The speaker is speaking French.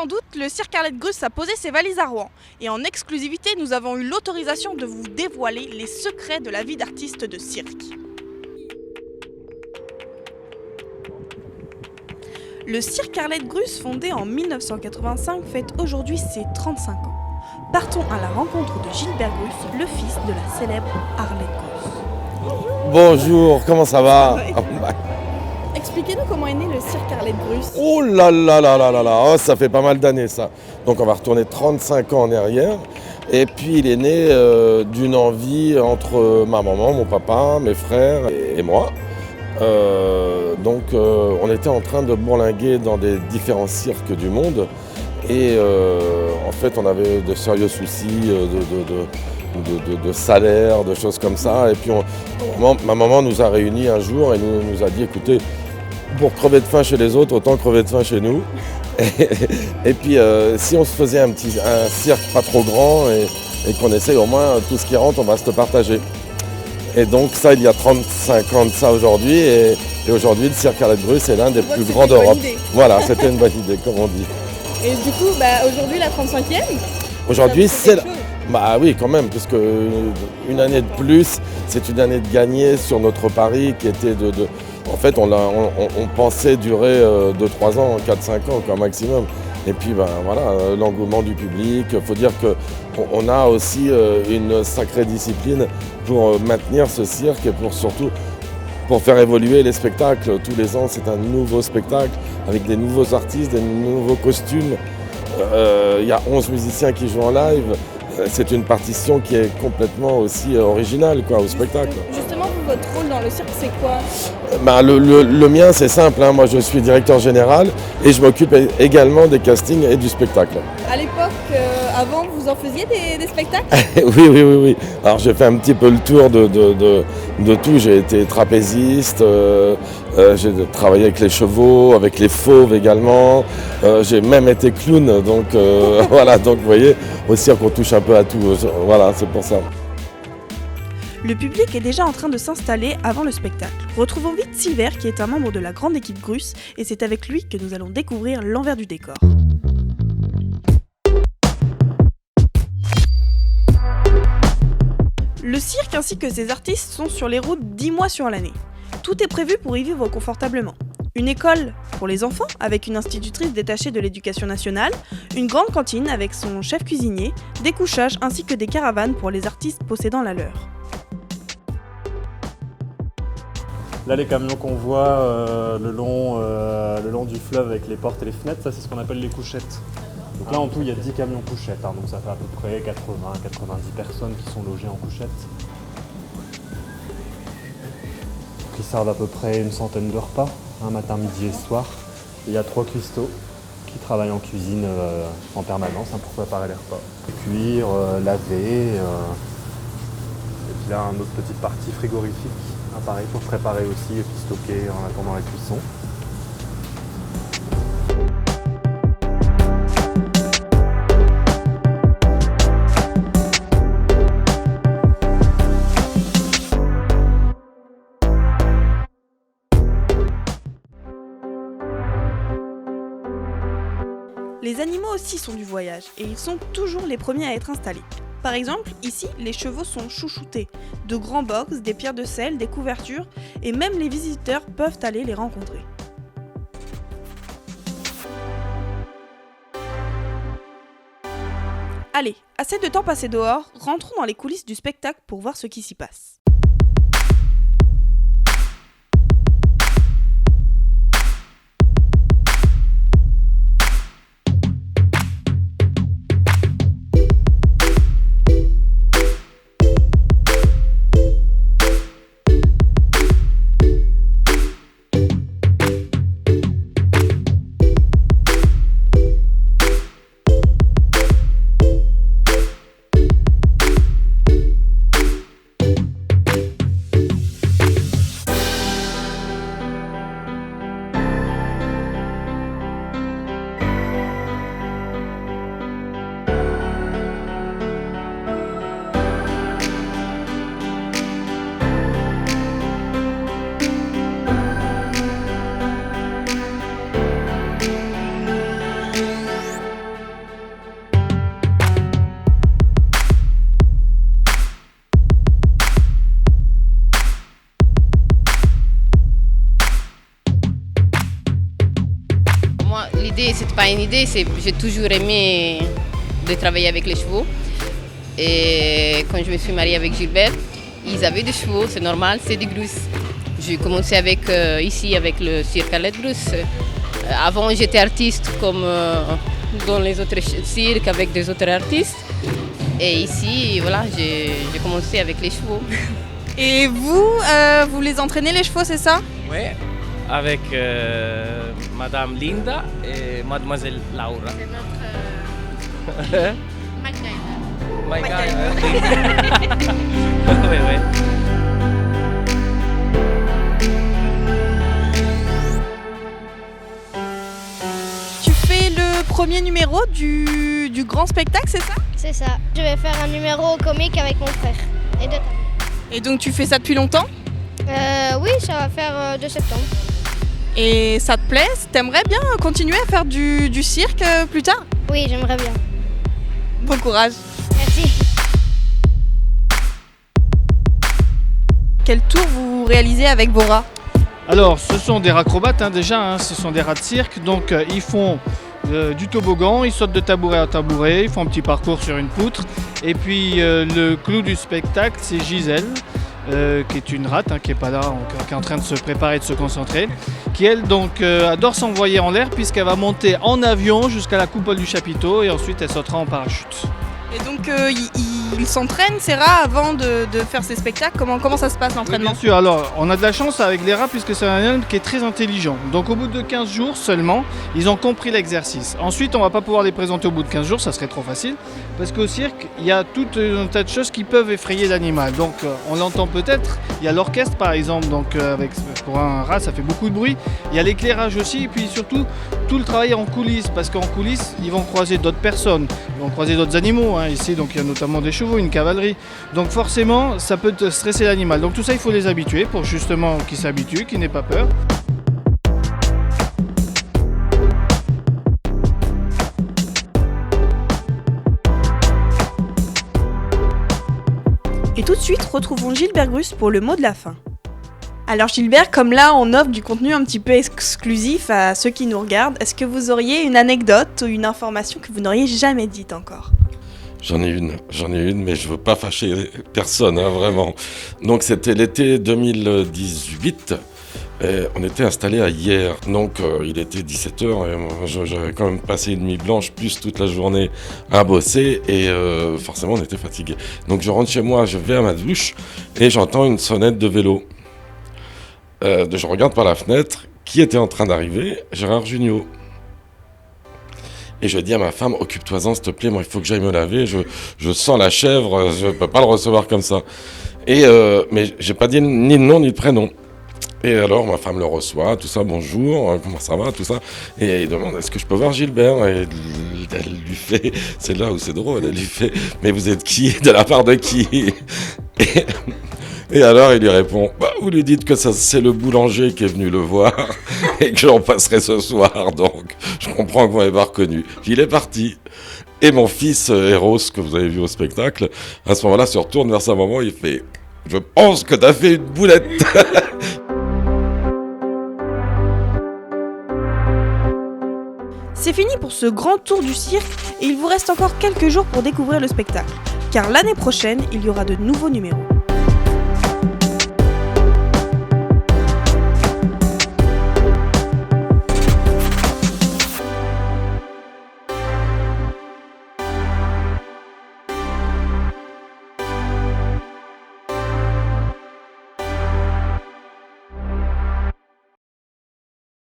sans doute, le cirque Arlette Gruss a posé ses valises à Rouen. Et en exclusivité, nous avons eu l'autorisation de vous dévoiler les secrets de la vie d'artiste de cirque. Le cirque Arlette Gruss, fondé en 1985, fête aujourd'hui ses 35 ans. Partons à la rencontre de Gilbert Gruss, le fils de la célèbre Arlette Gruss. Bonjour, comment ça va? Expliquez-nous comment est né le cirque Arlette Gruss. Oh là là là là là là, oh, ça fait pas mal d'années ça. Donc on va retourner 35 ans en arrière. Et puis il est né d'une envie entre ma maman, mon papa, mes frères et moi. On était en train de bourlinguer dans des différents cirques du monde. Et en fait on avait de sérieux soucis de salaire, de choses comme ça. Et puis ma maman nous a réunis un jour et nous a dit écoutez, pour crever de faim chez les autres, autant crever de faim chez nous. Et puis si on se faisait un cirque pas trop grand et qu'on essaye au moins tout ce qui rentre, on va se le partager. Et donc ça, il y a 35 ans de ça aujourd'hui. Et aujourd'hui, le cirque Arlette Gruss est l'un des plus grands d'Europe. Voilà, c'était une bonne idée, comme on dit. Et du coup, aujourd'hui, la 35e. Aujourd'hui, c'est... Bah oui, quand même, puisque une année de plus, c'est une année de gagner sur notre pari qui était de... En fait, on pensait durer 2-3 ans, 4-5 ans quoi, maximum. Et puis voilà, l'engouement du public. Il faut dire qu'on a aussi une sacrée discipline pour maintenir ce cirque et surtout pour faire évoluer les spectacles. Tous les ans, c'est un nouveau spectacle avec des nouveaux artistes, des nouveaux costumes. Il y a 11 musiciens qui jouent en live. C'est une partition qui est complètement aussi originale au spectacle. Justement, votre rôle dans le cirque, c'est quoi? Le mien, c'est simple. Moi, je suis directeur général et je m'occupe également des castings et du spectacle. À l'époque, avant, vous en faisiez des spectacles? Oui. Alors, j'ai fait un petit peu le tour de tout. J'ai été trapéziste, j'ai travaillé avec les chevaux, avec les fauves également. J'ai même été clown. Donc, voilà. Donc, vous voyez, au cirque, on touche un peu à tout. Voilà, c'est pour ça. Le public est déjà en train de s'installer avant le spectacle. Retrouvons vite Silver qui est un membre de la grande équipe Gruss et c'est avec lui que nous allons découvrir l'envers du décor. Le cirque ainsi que ses artistes sont sur les routes 10 mois sur l'année. Tout est prévu pour y vivre confortablement. Une école pour les enfants avec une institutrice détachée de l'éducation nationale, une grande cantine avec son chef cuisinier, des couchages ainsi que des caravanes pour les artistes possédant la leur. Là, les camions qu'on voit le long du fleuve avec les portes et les fenêtres, ça c'est ce qu'on appelle les couchettes. Donc là en tout il y a 10 camions couchettes, donc ça fait à peu près 80-90 personnes qui sont logées en couchettes. Ils servent à peu près une centaine de repas, matin, midi et soir. Et il y a 3 cuistots qui travaillent en cuisine en permanence pour préparer les repas. Cuire, laver, et puis là une autre petite partie frigorifique. Pareil pour préparer aussi et puis stocker en attendant la cuisson. Les animaux aussi sont du voyage et ils sont toujours les premiers à être installés. Par exemple, ici, les chevaux sont chouchoutés. De grands box, des pierres de sel, des couvertures, et même les visiteurs peuvent aller les rencontrer. Allez, assez de temps passé dehors, rentrons dans les coulisses du spectacle pour voir ce qui s'y passe. idée, c'est pas une idée, j'ai toujours aimé de travailler avec les chevaux. Et quand je me suis mariée avec Gilbert, ils avaient des chevaux, c'est normal, c'est des grusses. J'ai commencé ici avec le cirque Arlette Bruce. Avant, j'étais artiste comme dans les autres cirques avec des autres artistes. Et ici, voilà, j'ai commencé avec les chevaux. Et vous, vous les entraînez les chevaux, c'est ça? Oui, avec Madame Linda et Mademoiselle Laura. C'est notre MacGyver. Oui, oui. Tu fais le premier numéro du grand spectacle, c'est ça? C'est ça. Je vais faire un numéro comique avec mon frère. Et donc tu fais ça depuis longtemps? Oui, ça va faire 2 septembre. Et ça te plaît? T'aimerais bien continuer à faire du cirque plus tard? Oui, j'aimerais bien. Bon courage. Merci. Quel tour vous réalisez avec vos rats? Alors, ce sont des racrobates déjà, ce sont des rats de cirque. Donc, ils font du toboggan, ils sautent de tabouret à tabouret, ils font un petit parcours sur une poutre. Et puis, le clou du spectacle, c'est Gisèle, qui est une rate, qui est pas là, qui est en train de se préparer, de se concentrer, qui elle donc adore s'envoyer en l'air puisqu'elle va monter en avion jusqu'à la coupole du chapiteau et ensuite elle sautera en parachute. Et donc ils s'entraînent ces rats avant de faire ces spectacles. Comment ça se passe l'entraînement? Bien sûr, alors on a de la chance avec les rats puisque c'est un animal qui est très intelligent. Donc au bout de 15 jours seulement, ils ont compris l'exercice. Ensuite, on va pas pouvoir les présenter au bout de 15 jours, ça serait trop facile. Parce qu'au cirque, il y a tout un tas de choses qui peuvent effrayer l'animal. Donc on l'entend peut-être, il y a l'orchestre par exemple, donc pour un rat ça fait beaucoup de bruit. Il y a l'éclairage aussi et puis surtout tout le travail en coulisses. Parce qu'en coulisses, ils vont croiser d'autres personnes, ils vont croiser d'autres animaux. Ici, donc il y a notamment des chevaux, une cavalerie. Donc forcément, ça peut te stresser l'animal. Donc tout ça, il faut les habituer pour justement qu'ils s'habituent, qu'ils n'aient pas peur. Et tout de suite, retrouvons Gilbert Grus pour le mot de la fin. Alors Gilbert, comme là on offre du contenu un petit peu exclusif à ceux qui nous regardent, est-ce que vous auriez une anecdote ou une information que vous n'auriez jamais dite encore? J'en ai une, mais je veux pas fâcher personne, vraiment. Donc c'était l'été 2018, et on était installé à Hyères. Donc il était 17h et moi, j'avais quand même passé une nuit blanche plus toute la journée à bosser et forcément on était fatigué. Donc je rentre chez moi, je vais à ma douche et j'entends une sonnette de vélo. Je regarde par la fenêtre, qui était en train d'arriver? Gérard Jugnot. Et je dis à ma femme, occupe-toi-en s'il te plaît, moi il faut que j'aille me laver, je sens la chèvre, je peux pas le recevoir comme ça. Et mais j'ai pas dit ni de nom ni de prénom. Et alors ma femme le reçoit, tout ça, bonjour, comment ça va, tout ça. Et il demande, est-ce que je peux voir Gilbert? Et elle lui fait, c'est là où c'est drôle, elle lui fait, mais vous êtes qui? De la part de qui? Et alors il lui répond, vous lui dites que ça, c'est le boulanger qui est venu le voir et que j'en passerai ce soir, donc je comprends que vous m'avez pas reconnu. Puis il est parti. Et mon fils Eros, que vous avez vu au spectacle, à ce moment-là se retourne vers sa maman, il fait, je pense que t'as fait une boulette. C'est fini pour ce grand tour du cirque et il vous reste encore quelques jours pour découvrir le spectacle. Car l'année prochaine, il y aura de nouveaux numéros.